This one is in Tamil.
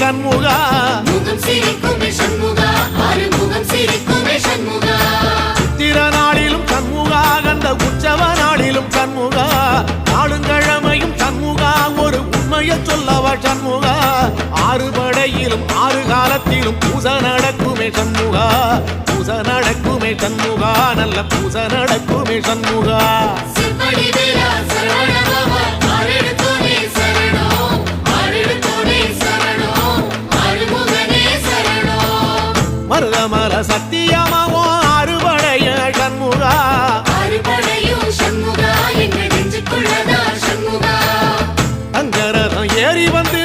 சண்முகா முகம் சிரிக்குமே சண்முகா ஆறுமுகம் சிரிக்குமே சண்முகா சித்திர நாளிலும் சண்முகா கந்த உற்சவ நாளிலும் சண்முகா நாளுங்கிழமையும் சண்முகா ஒரு உண்மையை சொல்லவா சண்முகா ஆறு படையிலும் ஆறு காலத்திலும் பூசை நடக்குமே சண்முகா பூசை நடக்குமே சண்முகா நல்ல பூசை நடக்குமே சண்முகா சிவடி வேலா சரவணபவா ஆரெடுத்தோனே சரணம் ஆரெடுத்தோனே சரணம் ஆறுமுகனே சரணம் மருதமல சத்தியமாவோ ஆறுபடைய சண்முகா ஆறுபடையும் சண்முகா எங்கள் நெஞ்சுக்குள்ளதா சண்முகா அங்கரதம் ஏறி வந்து